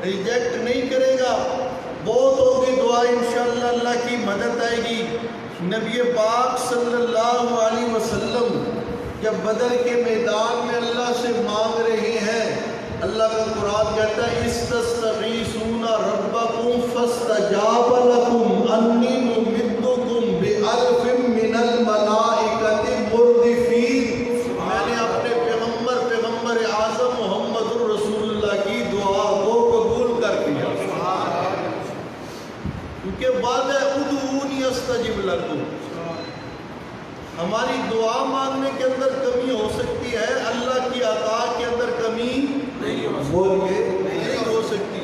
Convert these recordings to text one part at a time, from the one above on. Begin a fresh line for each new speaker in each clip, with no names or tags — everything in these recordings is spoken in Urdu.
ریجیکٹ نہیں کرے گا. بہت ہوگی دعا، انشاءاللہ اللہ کی مدد آئے گی. نبی پاک صلی اللہ علیہ وسلم جب بدر کے میدان میں اللہ سے مانگ رہے ہیں، اللہ کا قرآن کہتا ہے استستغیثون ربکم فاستجاب لکم انی ممدکم بألف من الملائکۃ مردفین. میں نے اپنے پیغمبر اعظم محمد الرسول اللہ کی دعا کو قبول کر دیا. کیونکہ بعد ہے ادعونی استجب لکم. ہماری دعا مانگنے کے اندر کمی ہو سکتی ہے، اللہ کی عطا کے اندر کمی نہیں ہو سکتی.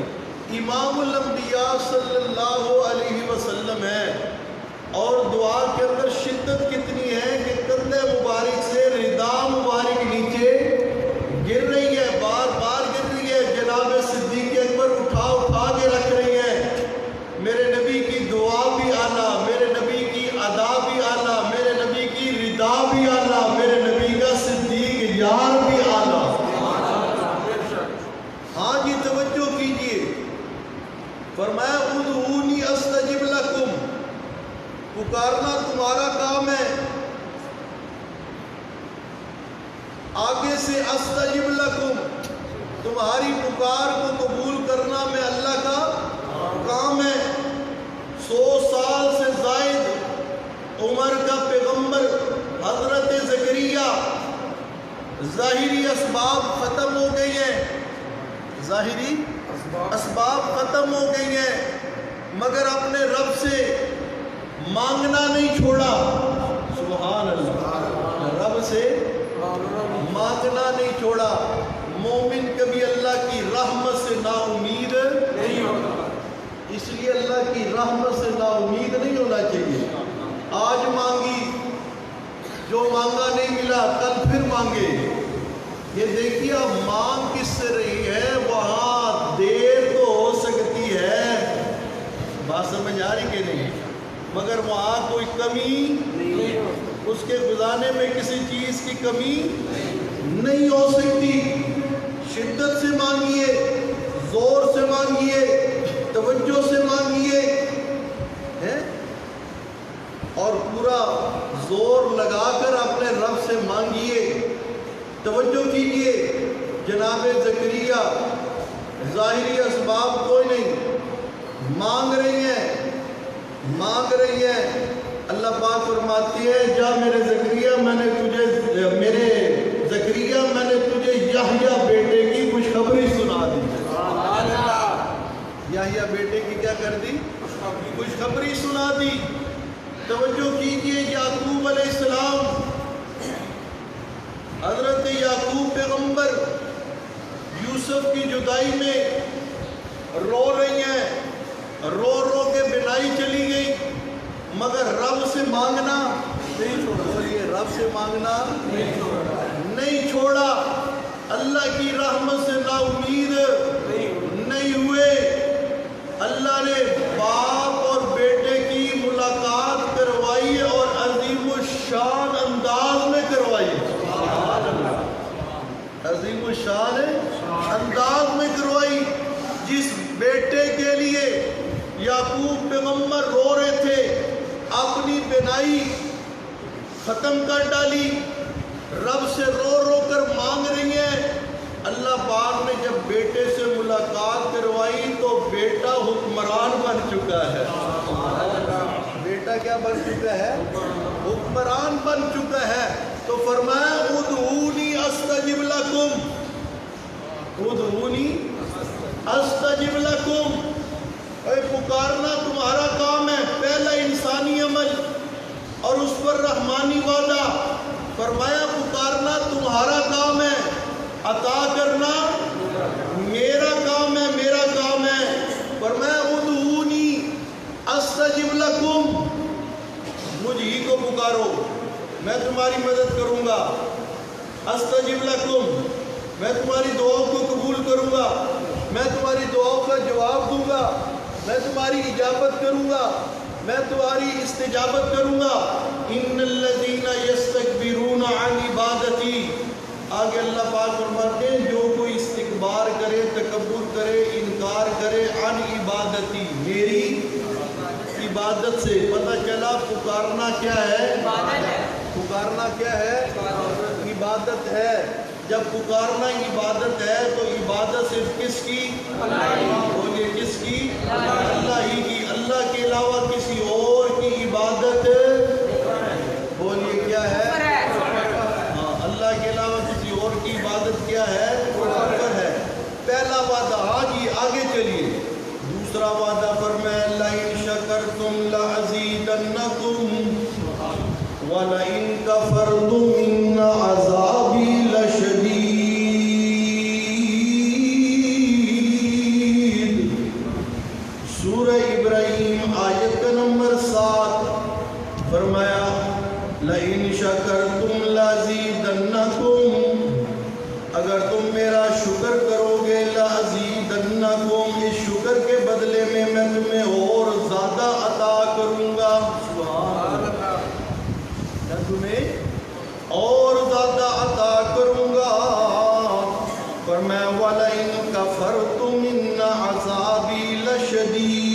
امام الانبیاء صلی اللہ علیہ وسلم ہے، اور دعا کے اندر شدت کتنی ہے کہ کندھے مبارک سے ردا مبارک نیچے گر رہی ہے، بار بار گر رہی ہے. جناب صدیق اکبر اٹھا کے رکھ رہی ہیں. میرے نبی کی دعا بھی اعلیٰ، میرے نبی کی ادا بھی اعلیٰ، میرے نبی کی ردا بھی اعلیٰ، میرے نبی کا صدیق یار بھی اعلیٰ. ہاں جی توجہ کیجئے. فرمایا ادعونی استجب لکم، پکارنا تمہارا کام ہے. آگے سے استجب لکم، تمہاری پکار کو قبول کرنا میں اللہ کا کام ہے. 100 سال سے زائد عمر کا پیغمبر حضرت زکریا، ظاہری اسباب ختم ہو گئی ہیں، ظاہری اسباب ختم ہو گئی ہیں، مگر اپنے رب سے مانگنا نہیں چھوڑا. سبحان اللہ، رب سے مانگنا نہیں چھوڑا. مومن کبھی اللہ کی رحمت سے نا امید نہیں ہوتا. اس لیے اللہ کی رحمت سے نا امید نہیں ہونا چاہیے. آج مانگی، جو مانگا نہیں ملا کل پھر مانگے. یہ دیکھیے اب مانگ کس سے رہی ہے، وہاں دیر تو ہو سکتی ہے، بات سمجھ آ رہی کہ نہیں، مگر وہاں کوئی کمی نہیں، اس کے گزارنے میں کسی چیز کی کمی نہیں ہو سکتی. شدت سے مانگیے، زور سے مانگیے، توجہ سے مانگیے، اور پورا زور لگا کر اپنے رب سے مانگیے. توجہ کیجئے. جناب زکریا ظاہری اسباب کوئی نہیں، مانگ رہی ہیں. اللہ پاک فرماتی ہے جا میرے زکریا، میں نے تجھے یحییٰ بیٹے کی خوشخبری سنا دی. یحییٰ بیٹے کی کیا کر دی؟ خوشخبری سنا دی. توجہ کیجئے. یعقوب علیہ السلام، حضرت یعقوب پیغمبر یوسف کی جدائی میں رو رہی ہیں، رو کے بینائی چلی گئی، مگر رب سے مانگنا نہیں چھوڑا. رب سے مانگنا نہیں چھوڑا. اللہ کی رحمت سے نا امید نہیں ہوئے. اللہ نے باپ اور بیٹے کی ملاقات کروائی اور عظیم الشان انداز میں کروائی. عظیم الشان انداز میں کروائی. جس بیٹے کے لیے یعقوب پیغمبر رو رہے تھے، اپنی بینائی ختم کر ڈالی، رب سے رو کر مانگ رہی ہیں. اللہ پاک نے جب بیٹے سے ملاقات کروائی تو بیٹا حکمران بن چکا ہے. بیٹا کیا بن چکا ہے؟ حکمران بن چکا ہے. تو فرمایا ادعونی استجب لکم، ادعونی استجب لکم. اے پکارنا تمہارا کام ہے. پہلا انسانی عمل اور اس پر رحمانی وعدہ. فرمایا پکارنا تمہارا کام ہے، عطا کرنا میرا کام ہے، میرا کام ہے. فرمایا ادعونی استجب لکم، مجھ ہی کو پکارو، میں تمہاری مدد کروں گا. استجب لکم، میں تمہاری دعاؤں کو قبول کروں گا، میں تمہاری دعاؤں کا جواب دوں گا، میں تمہاری اجابت کروں گا، میں تمہاری استجابت کروں گا. ان الذین یستکبرون عن عبادتی. آگے اللہ پاک فرماتے ہیں جو کوئی استکبار کرے، تکبر کرے، انکار کرے عن عبادتی، میری عبادت سے. پتہ چلا پکارنا کیا ہے؟ پکارنا کیا ہے؟ عبادت ہے. جب پکارنا عبادت ہے تو عبادت صرف کس کی؟ بولیے کس کی؟ اللہ ہی کی. اللہ کے علاوہ کسی اور کی عبادت بولیے کیا ہے؟ ہاں، اللہ کے علاوہ کسی اور کی عبادت کیا ہے؟ کفر ہے. پہلا وعدہ. جی آگے چلیے. دوسرا وعدہ فرمایا لئن شکرتم لأزیدنکم وَلَئِن كَفَرْتُمْ إِنَّ عَذَابِي لَشَدِيدٌ. سورہ ابراہیم آیت کا نمبر 7. فرمایا لَئِن شَكَرْتُمْ لَأَزِيدَنَّكُمْ، اگر تم میرا شکر کرو گے، لَأَزِيدَنَّكُمْ، اس شکر کے بدلے میں تمہیں اور زیادہ عطا کروں گا. تمہیں اور زیادہ عطا کروں گا. فرمایا وَلَئِن كَفَرْتُمْ إِنَّ عَذَابِي لَشَدِيدٌ.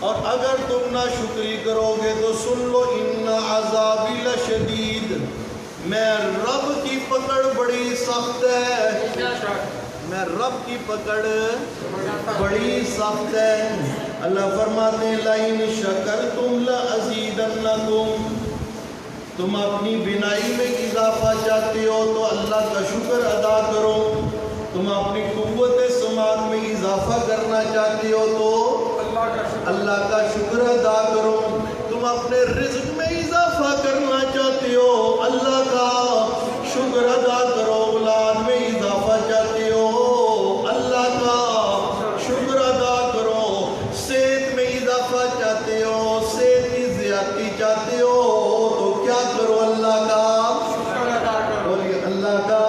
اور اگر تم نہ شکری کرو گے تو سن لو، إِنَّ عَذَابِي لَشَدِيدٌ، میں رب کی پکڑ بڑی سخت ہے. میں رب کی پکڑ بڑی سخت ہے. اللہ فرماتے ہیں لَئِن شَكَرْتُمْ لَأَزِيدَنَّكُمْ، تم اپنی بینائی میں اضافہ چاہتے ہو تو اللہ کا شکر ادا کرو. تم اپنی قوت سماعت میں اضافہ کرنا چاہتے ہو تو اللہ کا شکر ادا کرو. تم اپنے رزق میں اضافہ کرنا چاہتے ہو، اللہ کا شکر ادا کرو. اولاد میں اضافہ چاہتے ہو، اللہ کا شکر ادا کرو. صحت میں اضافہ چاہتے ہو، صحت کی زیادتی چاہتے ہو تو کیا کرو؟ اللہ کا شکر ادا کرو. بولیے اللہ کا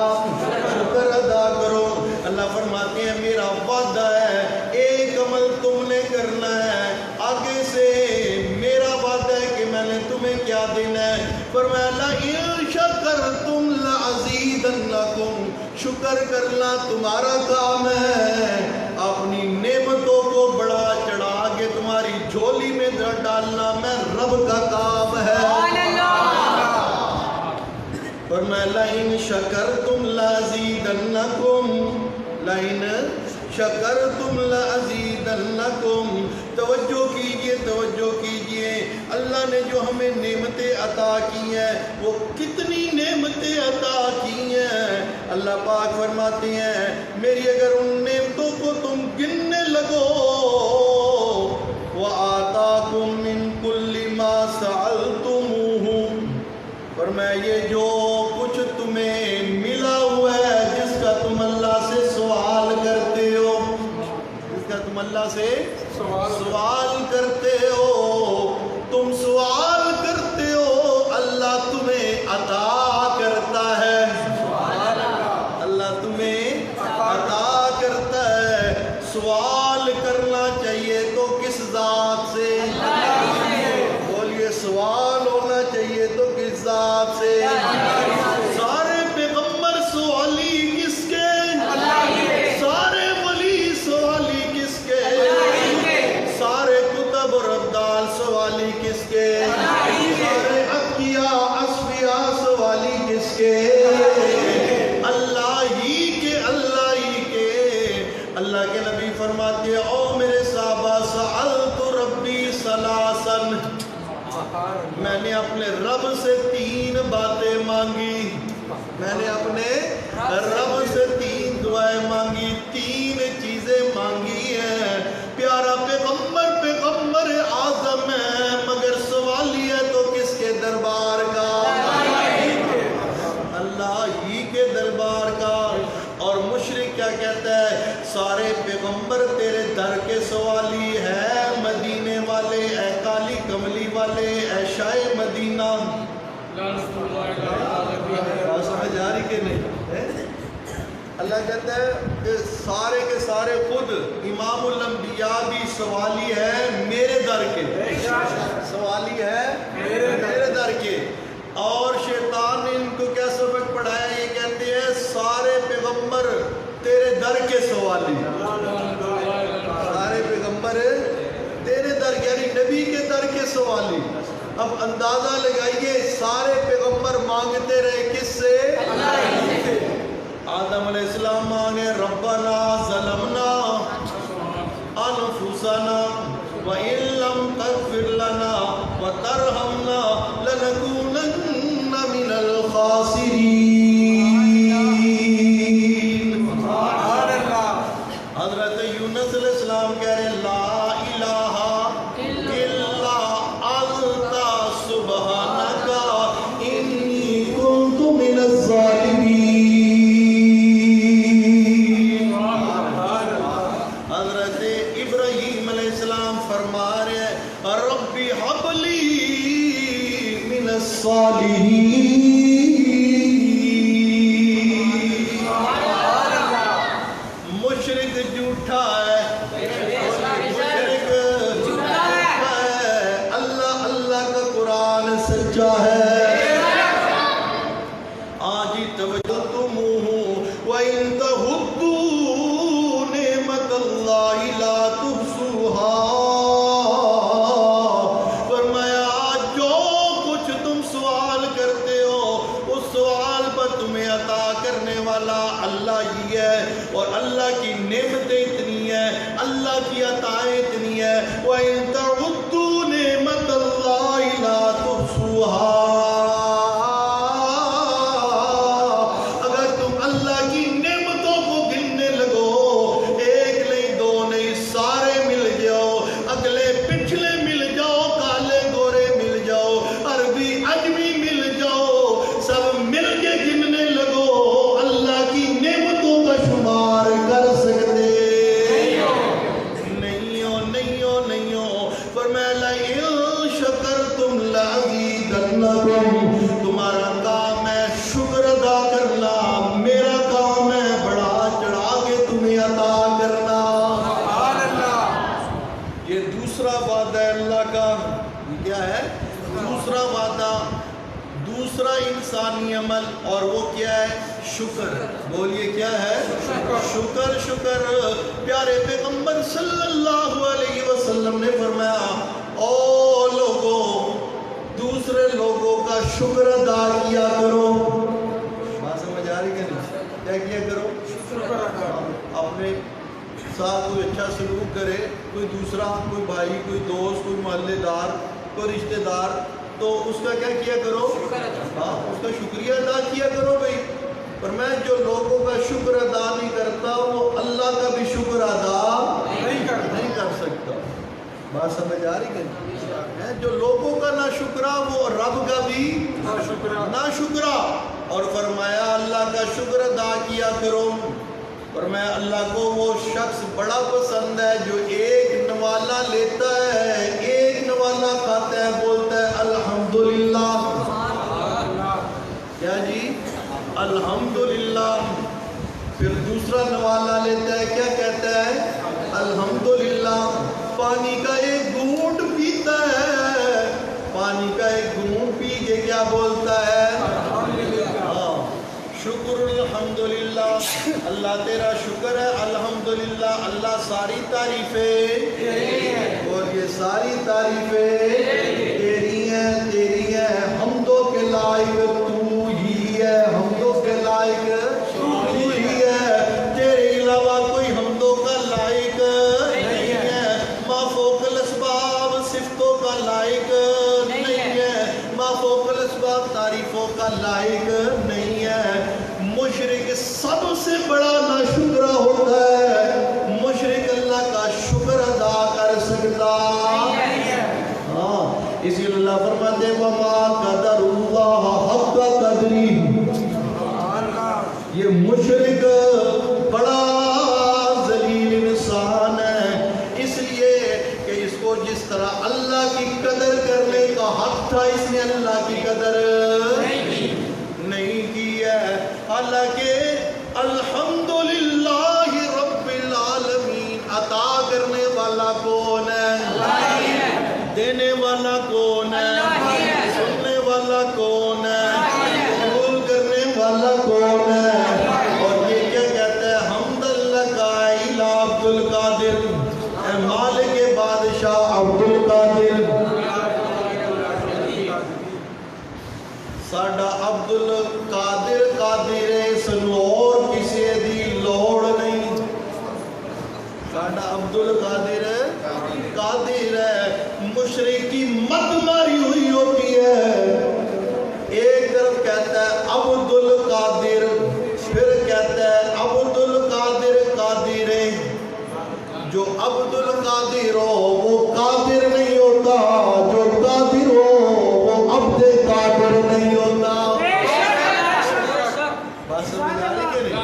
شکر ادا کرو. اللہ فرماتے ہیں میرا وعدہ ہے، ایک عمل تم نے کرنا ہے، آگے سے میرا وعدہ ہے کہ میں نے تمہیں کیا دینا ہے. فرمایا لَئِن شَكَرْتُمْ لَأَزِيدَنَّكُمْ، شکر کرنا تمہارا کام ہے. اپنی نعمتوں کو بڑا چڑھا کے تمہاری جھولی میں ڈالنا میں رب کا کام ہے. فرمایا لَئِن شَكَرْتُمْ لَأَزِيدَنَّكُمْ، لَئِن شَكَرْتُمْ لَأَزِيدَنَّكُمْ. توجہ کیجئے، توجہ کیجئے. اللہ نے جو ہمیں نعمتیں عطا کی ہیں وہ کتنی نعمتیں عطا کی ہیں. اللہ پاک فرماتے ہیں میری اگر ان نعمتوں کو تم گننے لگو، وَآتَاكُم مِّن كُلِّ مَا سَأَلْتُمُوهُ، فرمایا یہ جو کچھ تمہیں ملا ہوا ہے، جس کا تم اللہ سے سوال کرتے ہو، جس کا تم اللہ سے سوال کرتے ہو، تم سوال کرتے ہو، اللہ تمہیں عطا کرتا ہے. اللہ تمہیں عطا کرتا ہے. سوال کرنا چاہیے تو کس ذات سے؟ بولیے سوال ہونا چاہیے تو کس ذات سے؟ سارے پیغمبر سوالی کس کے؟ سارے ولی سوالی کس کے؟ سارے کتب اور ابدال سوالی کس کے؟ سارے انبیاء اصفیاء سوالی کس کے؟ اللہ ہی کے. اللہ ہی کے. اللہ کے نبی فرماتے ہیں او میرے صحابہ سألت ربی ثلاثاً، میں نے اپنے رب سے 3 باتیں مانگی. میں نے اپنے رب سے 3 دعائیں مانگی، 3 چیزیں مانگی ہیں. پیارا پیغمبر پیغمبر اعظم ہے، مگر سوالی ہے تو کس کے دربار کا؟ اللہ ہی کے دربار کا. اور مشرک کیا کہتا ہے؟ سارے پیغمبر تیرے در کے سوالی ہے، مدینے والے، اے کالی کملی والے، اے شاہ مدینہ. سمجھ آ رہی کہ نہیں؟ اللہ کہتا ہے کہ سارے کے سارے خود امام الانبیاء بھی سوالی ہے میرے در کے، سوالی ہے میرے در کے. اور شیطان نے ان کو کیا سبق پڑھایا؟ یہ کہتے ہیں سارے پیغمبر پیغمبر تیرے در کے سوالی، سارے پیغمبر تیرے در یعنی نبی کے در کے سوالی۔ اب اندازہ لگائیے سارے پیغمبر مانگتے رہے کس سے؟ آدم علیہ السلام مانگے ربنا ظلمنا انفسنا وَإِن لَّمْ تَغْفِرْ لَنَا وَتَرْحَمْنَا لَنَكُونَنَّ مِنَ الْخَاسِرِينَ۔ حضرت یونس علیہ السلام کہہ رہے لا الہ الا انت سبحانک انی کنت من الظالمین۔ حضرت ابراہیم علیہ السلام فرما رہے ہیں رب ہب لی من الصالحین۔ مشرک جھوٹا ہے، مشرک جھوٹا ہے، اللہ اللہ کا قرآن سچا ہے۔ آج ہی توجہ تم وَإِن تَعُدُّوا نِعْمَتَ اللَّهِ لَا تُحْصُوهَا۔ فرمایا جو کچھ تم سوال کرتے ہو اس سوال پر تمہیں عطا کرنے والا اللہ ہی ہے، اور اللہ کی نعمتیں اتنی ہیں، اللہ کی عطائیں اتنی ہیں۔ وَإِن تَعُدُّوا نِعْمَتَ اللَّهِ لَا تُحْصُوهَا۔ اگر تم اللہ کی نعمتوں کو گننے لگو، ایک نہیں دو نہیں سارے مل جاؤ، اگلے پچھلے مل جاؤ، کالے گورے مل جاؤ، عربی عجمی مل جاؤ، سب مل کے گننے لگو، اللہ کی نعمتوں کا شمار کر سکتے نہیں ہو۔ فرمایا لَئِن شَكَرْتُمْ لَأَزِيدَنَّكُمْ۔ تمہارا کام ہے شکر ادا کرنا، میرا کام ہے بڑھا چڑھا کے تمہیں عطا کرنا۔ یہ دوسرا وعدہ ہے اللہ کا۔ یہ کیا ہے؟ دوسرا وعدہ، دوسرا انسانی عمل، اور وہ کیا ہے؟ شکر۔ بولیے کیا ہے؟ شکر۔ شکر پیارے پیغمبر صلی اللہ علیہ وسلم نے فرمایا او لوگوں دوسرے لوگوں کا شکر ادا کیا کرو۔ بات سمجھ آ رہی کہ نہیں؟ کیا کیا کرو؟ اپنے ساتھ کوئی اچھا سلوک کرے، کوئی دوسرا، کوئی بھائی، کوئی دوست، کوئی محلے دار، کوئی رشتہ دار، تو اس کا کیا کیا کرو؟ ہاں، اس کا شکریہ ادا کیا کرو بھائی۔ پر میں جو لوگوں کا شکر ادا نہیں کرتا وہ اللہ کا بھی شکر ادا نہیں کر سکتا۔ بات سمجھ آ رہی کہ نہیں؟ جو لوگوں کا نہ شکرا وہ رب کا بھی نہ شکرا۔ اور فرمایا اللہ کا شکر ادا کیا کرو۔ فرمایا اللہ کو وہ شخص بڑا پسند ہے جو ایک نوالا لیتا ہے، ایک نوالا کھاتا ہے، بولتا ہے الحمدللہ۔ کیا جی؟ الحمدللہ۔ پھر دوسرا نوالا لیتا ہے، کیا کہتا ہے؟ الحمدللہ۔ پانی کا ایک گھونٹ پیتا ہے، پانی کا ایک گھونٹ پی کے کیا بولتا ہے؟ شکر الحمدللہ۔ اللہ تیرا شکر ہے، الحمدللہ۔ اللہ ساری تعریفیں، اور یہ ساری تعریفیں تیری ہیں، حمدوں کے لائق تو ہی ہے، حمدوں کے لائق تو ہی ہے، تیرے علاوہ کوئی حمدوں کا لائق نہیں ہے، ما فوق الاسباب صفتوں کا لائق نہیں ہے، ما فوق الاسباب تعریفوں کا لائق نہیں ہے۔ مشرک سب سے بڑا ناشکرا ہوتا ہے، مشرک اللہ کا شکر ادا کر سکتا ہاں، اسی لیے اللہ فرماتے وَمَا قَدَرُ اللَّهَ حَقَّ قَدْرِهِ۔ یہ مشرک بڑا ذلیل انسان ہے، اس لیے کہ اس کو جس طرح اللہ کی قدر کرنے کا حق تھا اس نے اللہ کی قدر نہیں کی ہے۔ حالانکہ الحمدللہ رب العالمین، عطا کرنے والا کون ہے؟ دینے والا کون ہے؟ سننے والا کون ہے؟ قبول کرنے والا کون ہے؟ اور یہ کیا کہتا ہے عبد القادر قادر ہے، جو عبد القادر ہو وہ قادر نہیں ہوتا، جو قادر ہو وہ عبد قادر نہیں ہوتا۔ بات سمجھ آ رہی کہ نہیں؟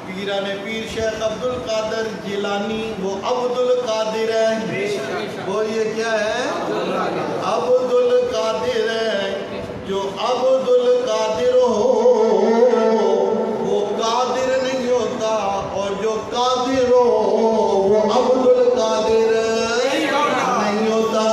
پیران پیر شیخ عبد القادر جیلانی وہ عبد القادر ہے، وہ یہ کیا ہے؟ عبد القادر ہے۔ جو عبد القادر ہو وہ قادر نہیں ہوتا، اور جو قادر ہو وہ عبد القادر نہیں ہوتا۔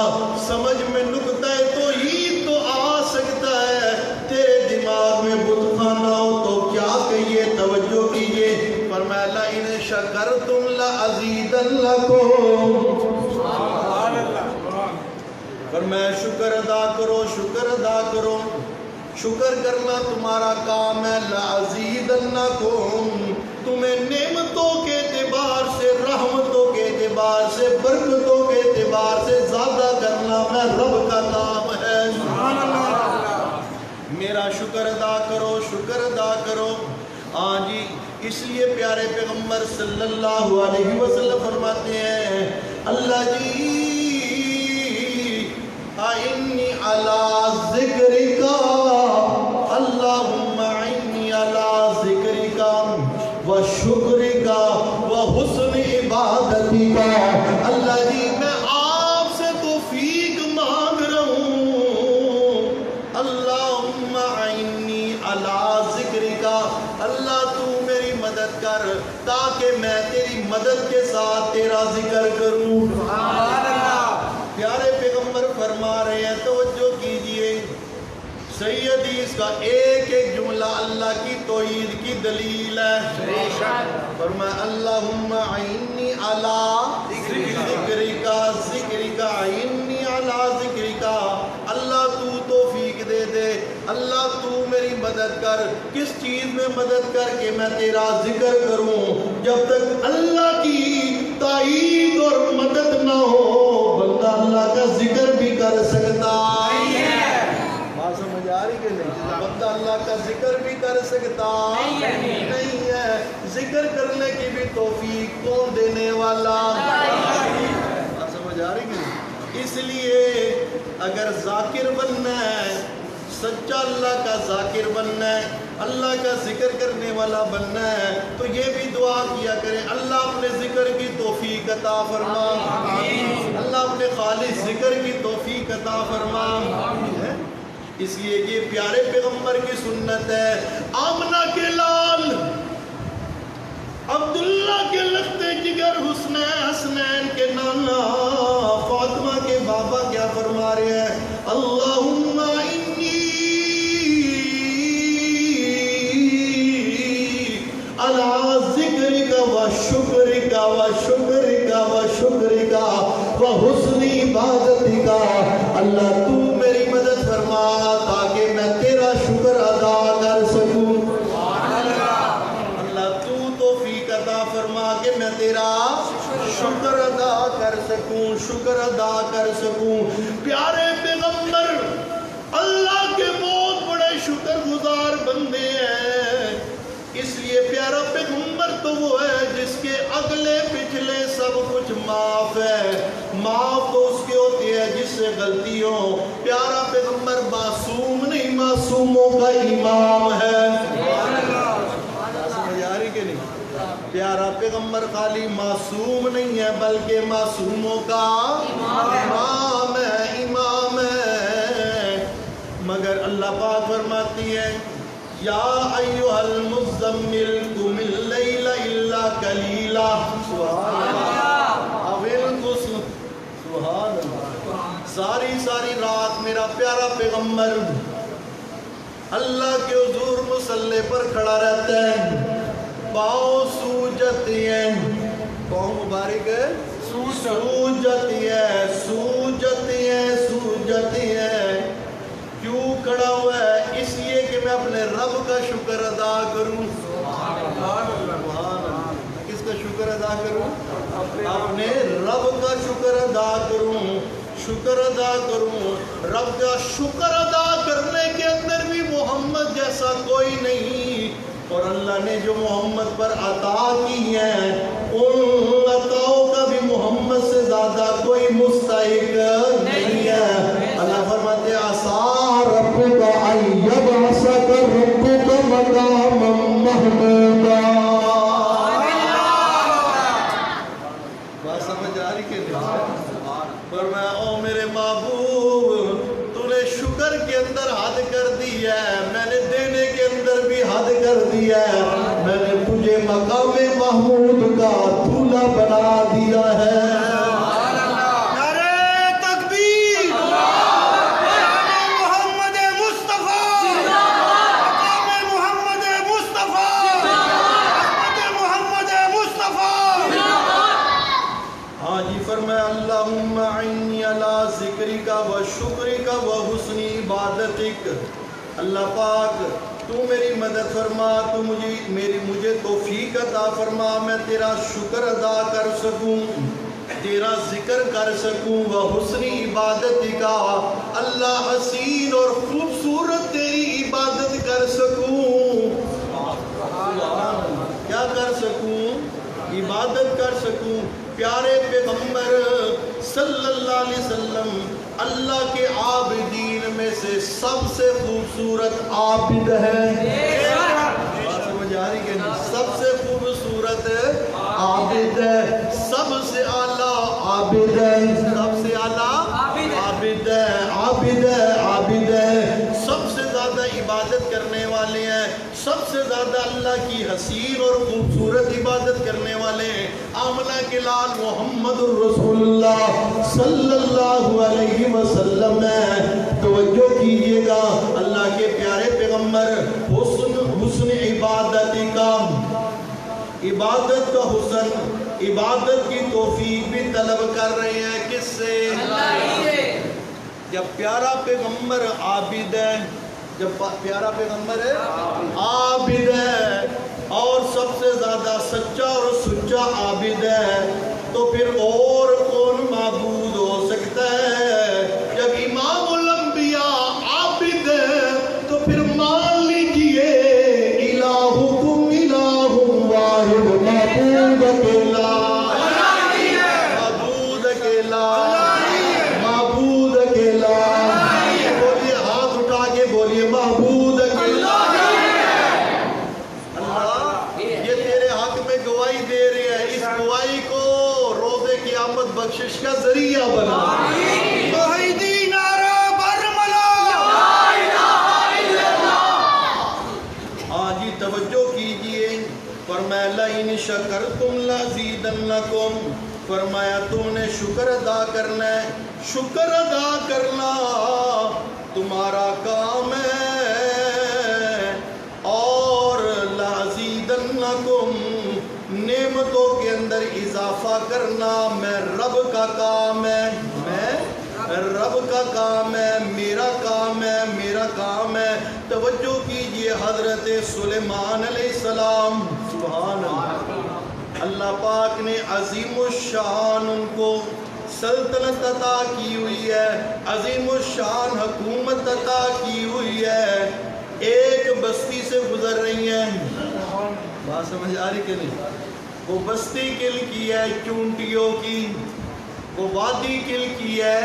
سمجھ میں نکتہ توحید تو آ سکتا ہے، تیرے دماغ میں بت خانہ ہو تو کیا کہیے؟ توجہ کیجئے، فرمایا لَإِنْ شَكَرْتُمْ لَأَزِيدَنَّكُمْ۔ فرمایا شکر ادا کرو، شکر ادا کرو۔ شکر کرنا تمہارا کام ہے۔ لَأَزِيدَنَّكُمْ، تمہیں نعمتوں کے اعتبار سے، رحمتوں کے اعتبار سے، برکتوں کے اعتبار سے زیادہ کرنا میں رب کا کام ہے۔ میرا شکر ادا کرو، شکر ادا کرو۔ ہاں جی، اس لیے پیارے پیغمبر صلی اللہ علیہ وسلم فرماتے ہیں اللہ جی اعنی علی ذکرک، اللہم اعنی علی ذکرک و شکرک و حسن عبادتک۔ اللہ جی میں آپ سے توفیق مانگ رہا ہوں، اللہم اعنی علی ذکرک، اللہ تو میری مدد کر تاکہ میں تیری مدد کے ساتھ تیرا ذکر کروں۔ پیارے پیغمبر فرما رہے ہیں، توجہ کیجئے، صحیح حدیث کا ایک ایک جملہ اللہ کی توحید کی دلیل ہے۔ فرمایا اللہم اعنی علی ذکرک، ذکرک اعنی علی ذکرک، اللہ تو توفیق دے دے، اللہ تو میری مدد کر۔ کس چیز میں مدد کر کے میں تیرا ذکر کروں؟ جب تک اللہ کی تائید اور مدد نہ ہو بندہ اللہ کا ذکر بھی کر سکتا ہے۔ بات سمجھ آ رہی کہ نہیں؟ بندہ اللہ کا ذکر بھی کر سکتا نہیں ہے۔ ذکر کرنے کی بھی توفیق کون دینے والا؟ بات سمجھ آ رہی کہ نہیں؟ اس لیے اگر ذاکر بننا ہے، سچا اللہ کا ذاکر بننا ہے، اللہ کا ذکر کرنے والا بننا ہے، تو یہ بھی دعا کیا کریں اللہ اپنے ذکر کی توفیق عطا فرما، اللہ اپنے خالص ذکر کی توفیق عطا فرما۔ اس لیے یہ پیارے پیغمبر کی سنت ہے۔ آمنہ کے لال عبداللہ کے لختے جگر حسنین کے نانا فاطمہ کے بابا کیا فرما رہے ہیں؟ اللہم انی علی ذکرک و شکرک و شکرک و شکرک و حسن عبادتک، اللہ تو میری مدد فرما تاکہ میں تیرا شکر ادا کر سکوں، اللہ تو توفیق عطا فرما کہ میں تیرا شکر ادا کر سکوں، شکر ادا کر سکوں۔ پیارے پیغمبر اللہ کے بہت بڑے شکر گزار بندے ہیں، اس لیے پیارا پیغمبر تو وہ ہے جس کے اگلے پچھلے سب کچھ معاف ہے۔ معاف تو اس کے ہوتی ہے جس سے غلطی ہو۔ پیارا پیغمبر معصوم نہیں، معصوموں کا امام ہے۔ سمجھ آ رہی کہ نہیں؟ پیارا پیغمبر خالی معصوم نہیں ہے بلکہ معصوموں کا امام ہے، امام ہے۔ مگر اللہ پاک فرماتی ہے یا ایھا المزمل قم اللیل الا قلیلا، سبحان اللہ، سبحان اللہ، ساری رات میرا پیارا پیغمبر اللہ کے حضور مصلی پر کھڑا رہتا ہے، پاؤں سوج جاتے ہیں، پاؤں مبارک ہے سوج جاتی ہے، سوج جاتی ہے، سوج جاتی ہے۔ کیوں کھڑا ہوا ہے؟ اس لیے کہ میں اپنے رب کا شکر ادا کروں۔ کس کا شکر ادا کروں؟ اپنے رب کا شکر ادا کروں، شکر ادا کروں۔ رب کا شکر ادا کرنے کے اندر بھی محمد جیسا کوئی نہیں۔ اور اللہ نے جو محمد پر عطا کی ہیں ان عطاؤں کا بھی محمد سے زیادہ کوئی مستحق نہیں ہے. اللہ فرماتے ہیں عسى ربك أن يبعثك ربك مقاما محمودا. بات سمجھ آ رہی کہ نہیں؟ فرمایا او میرے محبوب تو نے شکر کے اندر حد کر دی ہے, میں نے دینے کے اندر بھی حد کر دی ہے, میں نے تجھے مقام محمود کا دولہا بنا دیا ہے. اللہم اعنی علی ذکرک و شکرک و حسن عبادتک. اللہ پاک تو میری مدد فرما, تو مجھے توفیق عطا فرما, میں تیرا شکر ادا کر سکوں, تیرا ذکر کر سکوں. و حسن عبادتک, اللہ حسین اور خوبصورت تیری عبادت کر سکوں. کیا کر سکوں؟ عبادت کر سکوں. پیارے پیغمبر صلی اللہ علیہ وسلم اللہ کے عابدین میں سے سب سے خوبصورت عابد ہے. سمجھ آ رہی کہ نہیں؟ سب سے خوبصورت عابد ہے, سب سے اعلیٰ عابد ہے, سب سے اعلیٰ عابد ہے, عابد ہے, عابد ہے, سب سے زیادہ عبادت کرنے والے ہیں, سب سے زیادہ اللہ کی حسین اور خوبصورت عبادت کرنے والے ہیں. آمنہ کے لال محمد الرسول اللہ صلی اللہ علیہ وسلم ہے. توجہ کیجئے گا, اللہ کے پیارے پیغمبر حسن عبادت کا, عبادت کا حسن, عبادت کی توفیق بھی طلب کر رہے ہیں. کس سے؟ جب پیارا پیغمبر عابد ہے, جب پیارا پیغمبر ہے عابد ہے اور سب سے زیادہ سچا اور سچا عابد ہے, تو پھر اور کون معبود ہو سکتا ہے؟ جب امام الانبیاء عابد ہے تو پھر مان لیجئے الہکم الہ واحد, معبود اکیلا, معبود اکیلا, معبود اکیلا. بولیے, ہاتھ اٹھا کے بولیے معبود اکیلا. گواہی کو روزے قیامت بخشش کا ذریعہ بنا. توحیدی نعرہ برملا. آج ہی توجہ کیجئے. فرمایا لئن شکرتم لازیدنکم, فرمایا تم نے شکر ادا کرنا ہے, شکر ادا کرنا تمہارا کام ہے, اور لازیدنکم نعمتوں کے اندر اضافہ کرنا میں رب کا کام ہے, میں رب کا کام ہے, میرا کام ہے, میرا کام ہے. توجہ کیجئے, حضرت سلیمان علیہ السلام, سبحان اللہ, اللہ پاک نے عظیم الشان ان کو سلطنت عطا کی ہوئی ہے, عظیم الشان حکومت عطا کی ہوئی ہے. ایک بستی سے گزر رہی ہیں, بات سمجھ آ رہی کہ نہیں؟ وہ بستی کل کی ہے چونٹیوں کی, وہ وادی کل کی ہے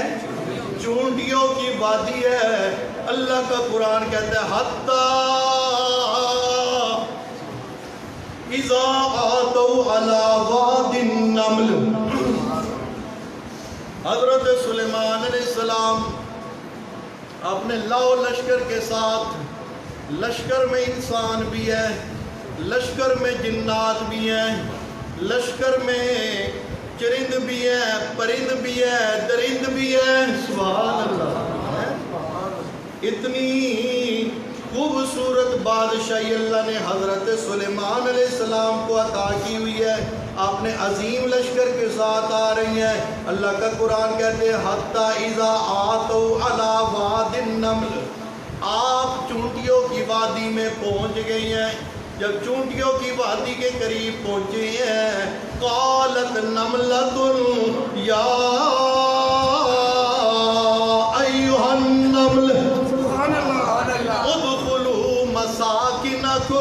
چونٹیوں کی وادی ہے. اللہ کا قرآن کہتا ہے حَتَّى اِذَا آتَوْا عَلَى وَادِ النَّمْلِ. حضرت سلیمان علیہ السلام اپنے لاؤ لشکر کے ساتھ, لشکر میں انسان بھی ہے, لشکر میں جنات بھی ہیں, لشکر میں چرند بھی ہیں, پرند بھی ہیں, درند بھی ہیں. سبحان اللہ. اتنی خوبصورت بادشاہی اللہ نے حضرت سلیمان علیہ السلام کو عطا کی ہوئی ہے. آپ نے عظیم لشکر کے ساتھ آ رہی ہیں. اللہ کا قرآن کہتے ہیں حَتَّى اِذَا آتَوْا عَلَى وَادِ النَّمْلِ, آپ چونٹیوں کی وادی میں پہنچ گئی ہیں. جب چونٹیوں کی وادی کے قریب پہنچے ہیں, قالت نملۃ یا ایھا النمل ادخلوا مساکنکم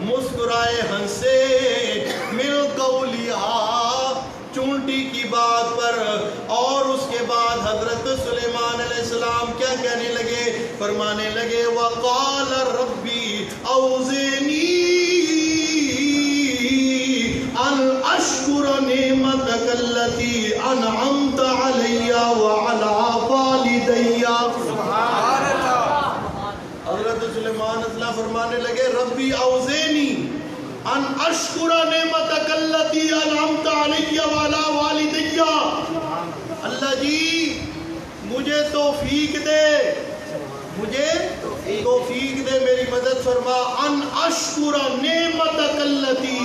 مسکرائے ہنسے مل قولیہا چونٹی کی بات پر. اور اس کے بعد حضرت سلیمان علیہ السلام کیا کہنے لگے؟ فرمانے لگے وقال ربی اوزعنی ان اشکر نعمتک التی انعمت علی وعلی والدی. حضرت سلیمان علیہ السلام فرمانے لگے ربی اوزعنی ان اشکر نعمتک التی انعمت علی وعلی والدی. اللہ جی مجھے توفیق دے، مجھے توفیق دے، میری مدد فرما. ان اشکر نعمتک التی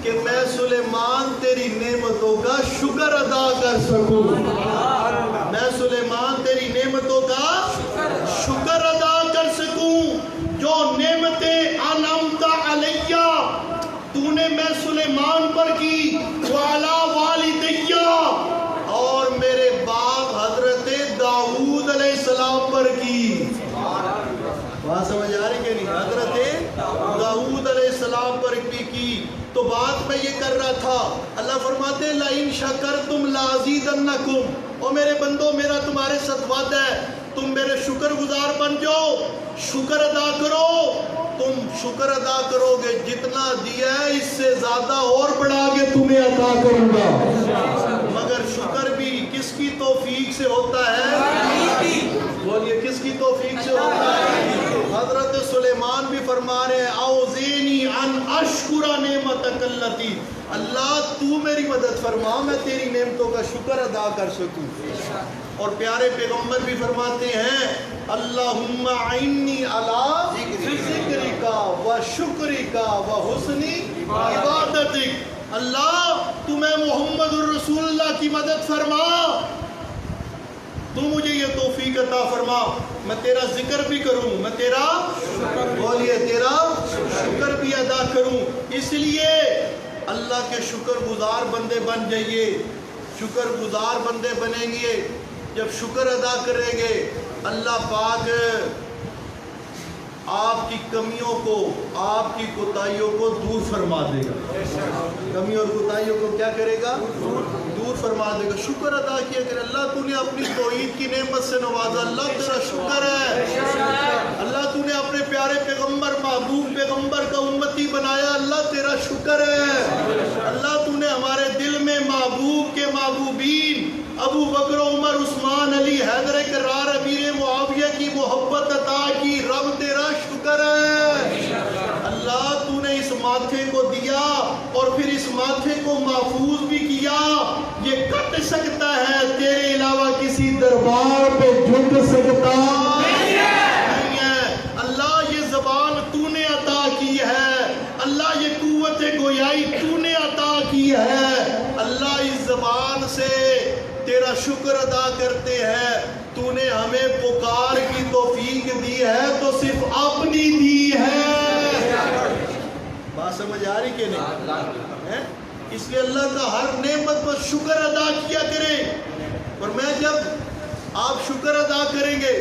کہ میں سلیمان تیری نعمتوں کا شکر ادا کر سکوں. میں سلیمان تیری نعمتوں کا شکر ادا کر سکوں. جو نعمتیں انعمت علیہ تو نے میں سلیمان پر کی، وعلی والدیہ اور میرے باپ حضرت داؤد علیہ السلام پر کی. بات سمجھ آ رہی کہ نہیں؟ حضرت داؤد علیہ السلام پر بھی کی. تو بات میں یہ کر رہا تھا، اللہ فرماتے ہیں لَإِن شَكَرْتُمْ لَأَزِيدَنَّكُمْ. او میرے بندو میرا تمہارے ساتھ وعدہ ہے، تم میرے شکر گزار بن جاؤ، شکر ادا کرو. تم شکر ادا کرو گے، جتنا دیا ہے اس سے زیادہ اور بڑھا کے تمہیں عطا کروں گا. مگر شکر بھی کس کی توفیق سے ہوتا ہے؟ بولیے کس کی توفیق سے ہوتا ہے؟ حضرت سلیمان بھی فرما رہے ہیں اوزعنی ان اشکر نعمتک التی. اللہ تو میری مدد فرما میں تیری نعمتوں کا شکر ادا کر سکوں. اور پیارے پیغمبر بھی فرماتے ہیں اللہم اعنی علی ذکرک و شکرک و حسن عبادتک. اللہ تو میں محمد الرسول اللہ کی مدد فرما، تو مجھے یہ توفیق عطا فرما میں تیرا ذکر بھی کروں، میں تیرا بولیے تیرا شکر بھی ادا کروں. اس لیے اللہ کے شکر گزار بندے بن جائیے. شکر گزار بندے بنیں گے جب شکر ادا کریں گے. اللہ پاک آپ کی کمیوں کو، آپ کی کوتاہیوں کو دور فرما دے گا. کمی اور کوتاہیوں کو کیا کرے گا؟ دور فرما دے گا. شکر ادا کیا کرے. اللہ تو نے اپنی توحید کی نعمت سے نوازا، اللہ تیرا شکر ہے. اللہ تو نے اپنے پیارے پیغمبر محبوب پیغمبر کا امتی بنایا، اللہ تیرا شکر ہے. اللہ تو نے ہمارے دل میں محبوب کے محبوبین ابو بکر عمر عثمان علی حیدر کرار امیر معاویہ کی محبت عطا کی. رب تیرا شکر ہے. اللہ تو نے اس ماتھے کو دیا اور پھر اس ماتھے کو محفوظ بھی کیا. یہ کٹ سکتا ہے، تیرے علاوہ کسی دربار پہ جھک سکتا نہیں ہے. اللہ یہ زبان تو نے عطا کی ہے. اللہ یہ قوت گویائی تو نے عطا کی ہے. اللہ اس زبان سے تیرا شکر ادا کرتے ہیں. تو نے ہمیں پکار کی توفیق دی ہے تو صرف اپنی دی ہے. بات سمجھ آ رہی کہ نہیں؟ اس لیے اللہ کا ہر نعمت پر شکر ادا کیا کریں. اور میں جب آپ شکر ادا کریں گے،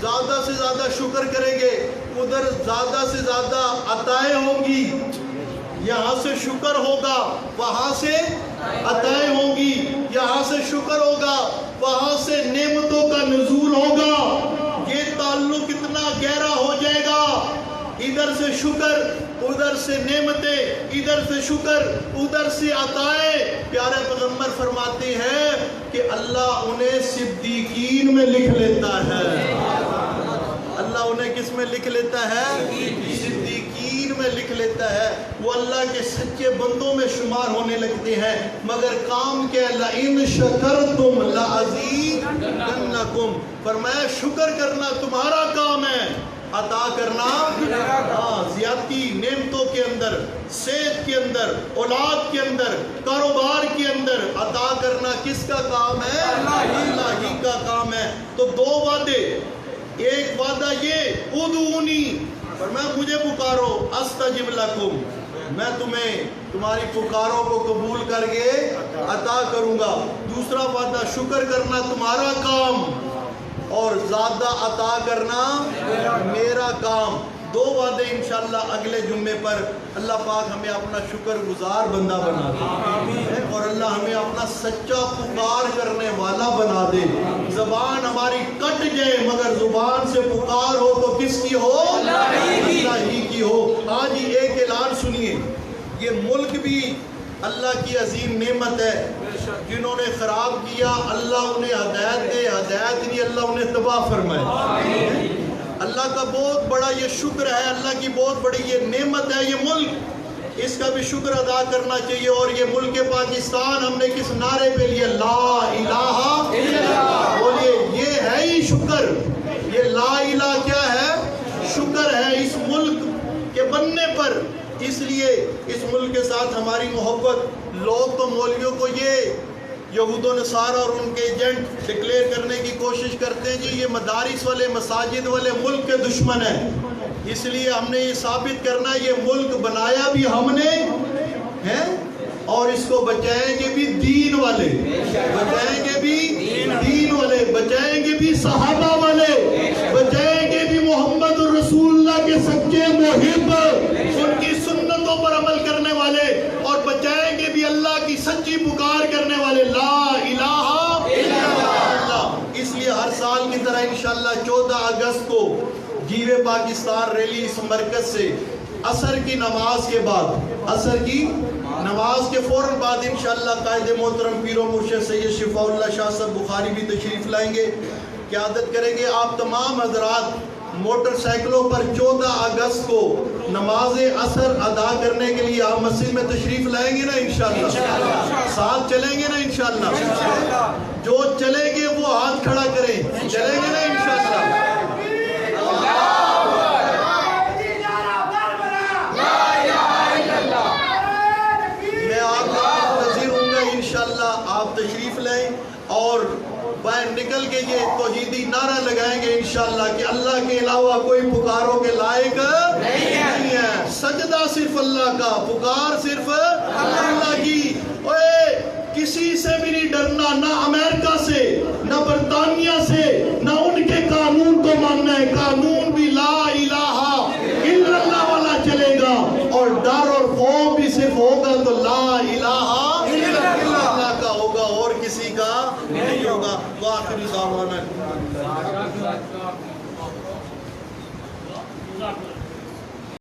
زیادہ سے زیادہ شکر کریں گے، ادھر زیادہ سے زیادہ عطائیں ہوں گی. یہاں سے شکر ہوگا، وہاں سے عطائیں ہوں گی. یہاں سے شکر ہوگا، وہاں سے نعمتوں کا نزول ہوگا. یہ تعلق اتنا گہرا ہو جائے گا. ادھر سے شکر، ادھر سے نعمتیں، ادھر سے شکر، ادھر سے عطائیں. پیارے پیغمبر فرماتے ہیں کہ اللہ انہیں صدیقین میں لکھ لیتا ہے. اللہ انہیں کس میں لکھ لیتا ہے؟ صدیقین میں لکھ لیتا ہے. وہ اللہ کے سچے بندوں میں شمار ہونے لگتے ہیں. مگر کام کیا؟ لَإِن شَكَرْتُمْ لَأَزِيدَنَّكُمْ. فرمایا شکر کرنا تمہارا کام ہے، عطا کرنا زیادتی نعمتوں کے اندر، صحت کے اندر، اولاد کے اندر، کاروبار کے اندر عطا کرنا کس کا کام ہے؟ اللہ ہی کا کام ہے. تو دو وعدے. ایک وعدہ یہ ادعونی، فرمایا مجھے پکارو، استجب لکم، میں تمہیں تمہاری پکاروں کو قبول کر کے عطا کروں گا. دوسرا وعدہ شکر کرنا تمہارا کام اور زیادہ عطا کرنا میرا کام. دو وعدے انشاءاللہ اگلے جمعے پر اللہ پاک ہمیں اپنا شکر گزار بندہ بنا دے اور اللہ ہمیں اپنا سچا پکار کرنے والا بنا دے. زبان ہماری کٹ جائے مگر زبان سے پکار ہو تو کس کی ہو؟ اللہ ہی کی ہو. آج ہی ایک اعلان سنیے. یہ ملک بھی اللہ کی عظیم نعمت ہے. جنہوں نے خراب کیا اللہ انہیں ہدایت دے, ہدایت نہیں اللہ انہیں تباہ فرمائے. اللہ کا بہت بڑا یہ شکر ہے, اللہ کی بہت بڑی یہ نعمت ہے یہ ملک, اس کا بھی شکر ادا کرنا چاہیے. اور یہ ملک پاکستان ہم نے کس نعرے پہ لیے؟ لا الہ الا اللہ. بولیے یہ ہے ہی شکر. یہ لا الہ کیا ہے؟ شکر ہے اس ملک کے بننے پر. اس لیے اس ملک کے ساتھ ہماری محبت. لوگ تو مولویوں کو یہ یہود و نصارہ اور ان کے ایجنٹ ڈکلیئر کرنے کی کوشش کرتے ہیں جی یہ مدارس والے مساجد والے ملک کے دشمن ہیں. اس لیے ہم نے یہ ثابت کرنا ہے یہ ملک بنایا بھی ہم نے ہے اور اس کو بچائیں گے بھی دین والے, بچائیں گے بھی دین والے, بچائیں گے بھی صحابہ والے, بچائیں گے بھی محمد رسول اللہ کے سچے محب, ان کی سنتوں پر عمل کرنے والے, اور بچائیں گے بھی اللہ کی سچی پکار کرنے والے. لا الہ الا اللہ. اس لیے ہر سال کی طرح انشاءاللہ 14 اگست کو جیوے پاکستان ریلی اس مرکز سے عصر کی نماز کے بعد, عصر کی نماز کے فوراً بعد انشاءاللہ قائد محترم پیر و مرشد سید شفاء اللہ شاہ صاحب بخاری بھی تشریف لائیں گے, قیادت کریں گے. آپ تمام حضرات موٹر سائیکلوں پر 14 اگست کو نماز عصر ادا کرنے کے لیے آپ مسجد میں تشریف لائیں گے نا انشاءاللہ, ساتھ چلیں گے نا انشاءاللہ. جو چلیں گے وہ ہاتھ کھڑا کریں, چلیں گے نا انشاءاللہ. میں آپ کا منتظر ہوں گا انشاءاللہ. آپ تشریف لائیں اور باہر نکل کے یہ توحیدی نعرہ لگائیں گے انشاءاللہ کہ اللہ کے علاوہ کوئی پکاروں کے لائق نہیں ہے. سجدہ صرف اللہ کا, پکار صرف اللہ کی. کسی سے بھی نہیں ڈرنا, نہ امریکہ سے, نہ برطانیہ سے, نہ ان کے قانون کو ماننا ہے. قانون بھی لا الہ الا اللہ والا چلے گا, اور ڈر اور خوف بھی صرف ہوگا تو لا الہ الا اللہ کا ہوگا اور کسی کا نہیں ہوگا. وآخر دعوانا